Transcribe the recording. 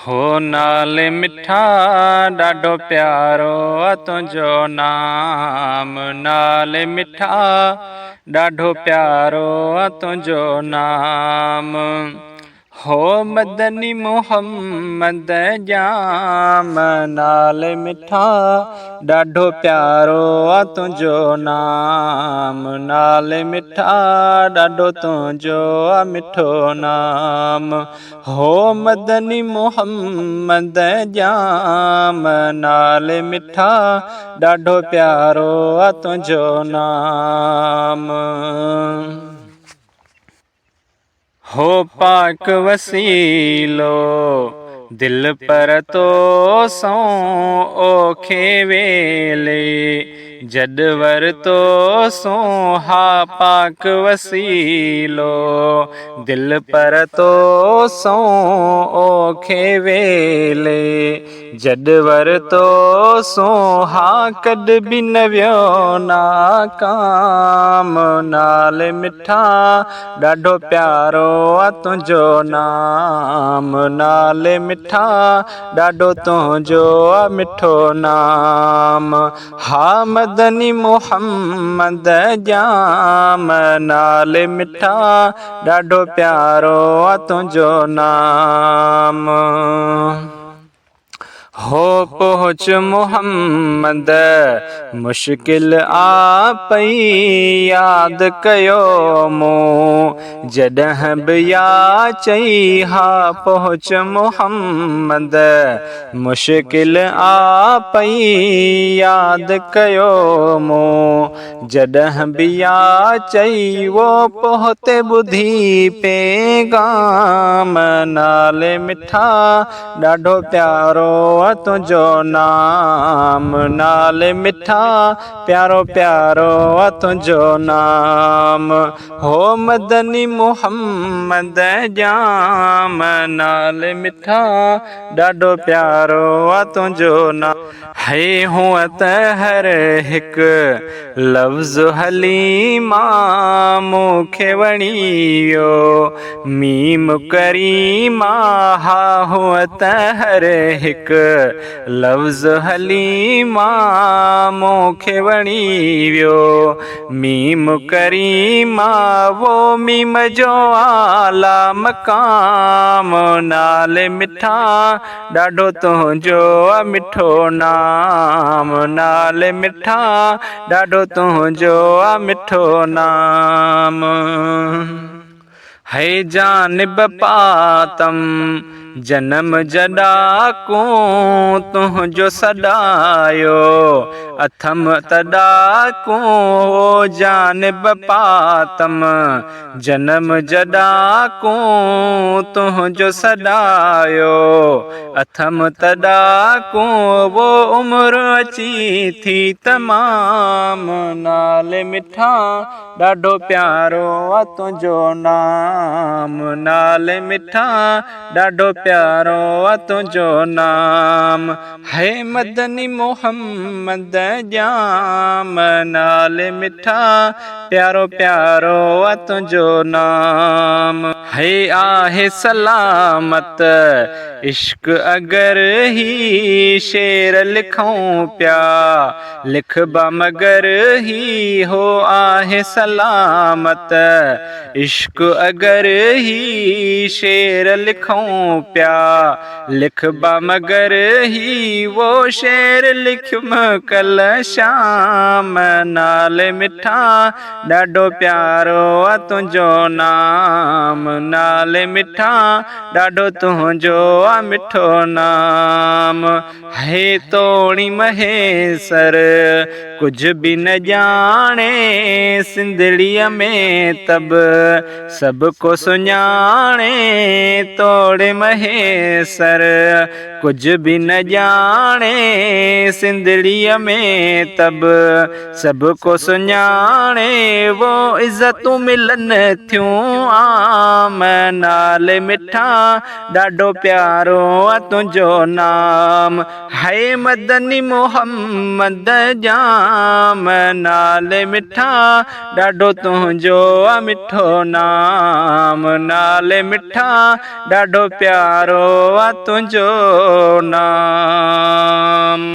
हो नाले मिठा ॾाढो प्यारो तुंहिंजो नाम, नाले मिठा ॾाढो प्यारो तुंहिंजो नाम। हो मदनी मोहम्मद जाम, नाले मिठा ॾाढो प्यारो तुंहिंजो नाम, नाले मिठा ॾाढो तुंहिंजो मिठो नाम। हो मदनी मोहम्मद जाम, नाले मिठा ॾाढो प्यारो तुंहिंजो नाम। हो पाक वसीलो दिल पर तो सौ ओखे वेले, जड वर तो सो हा पाक वसीलो दिल पर तो सो ओखे वेले, जड वर तो सो हा कद बि न वियो नाकाम, नाले मिठा ॾाढो प्यारो तुंहिंजो नाम, नाले मिठा ॾाढो तुंहिंजो मिठो नाम। हा मदनी मोहम्मद जाम, नाले मिठा ॾाढो प्यारो तुंहिंजो नाम। हो पहुच मोहम्मद मुश्किल आ पई, याद कयो मूं जॾहिं बि या चई हा पहुच मोहम्मद मुश्किल आ पई, याद कयो मूं जॾहिं बि या चई वो पहुते ॿुधी पैगाम, नाले मिठा ॾाढो प्यारो तुंहिंजो नाम, नाले मिठा प्यारो प्यारो तुंहिंजो नाम। हो मदनी मोहम्मद जाम, नाले मिठा ॾाढो प्यारो तुंहिंजो नाम। है हूअं त हर हिकु लफ़्ज़ हलीमा मूंखे वणी वियो, मीम करीमा हा हूअं त हर हिकु लफ़्ज़ हलीमा मूंखे वणी वियो, मीम करीमा वो मीम जो आला मक़ाम, नाले मिठा ॾाढो तुंहिंजो मिठो नाम, नाले मिठा ॾाढो तुंहिंजो मिठो नाम। है जानिब पातम जनम जॾा को तुंहिंजो सॾायो, अथम तॾा को जानिब पातम जनम जॾा को तुंहिंजो सॾायो, अथम तॾा को वो उमिरि अची थी तमाम, नाले मिठा ॾाढो प्यारो तुंहिंजो नाम, नाले मिठा ॾाढो प्यारो तुंहिंजो नाम। है मदनी मोहम्मद जाम, नाले मिठा प्यारो प्यारो तुंहिंजो नाम। है आहे सलामत इश्क अगर ही शेर लिखूं पिया, लिखबा मगर ही हो आहे सलामत इश्क अगर ही शेर लिखूं पिया, लिखबा मगर ही वो शेर लिखम कल शाम, नाले मिठा ॾाढो प्यारो तुंहिंजो नाम, नाले मिठा ॾाढो तुंहिंजो मिठो नाम। है तोड़ी महेसर कुझु बि न ॼाणे, सिंधड़ीअ में तब सभु को सुञाणे, तोड़े महेसर कुझु बि न ॼाणे, सिंधड़ीअ में तब सभु को सुञाणे, वो इज़तूं मिलन थियूं जाम नाल मिठा ॾाढो प्यारो आ तुंहिंजो नाम है मदनी मोहम्मद जाम नाल मिठा ॾाढो तुंहिंजो आ मिठो नाम नाल मिठा ॾाढो प्यारो आ तुंहिंजो नाम।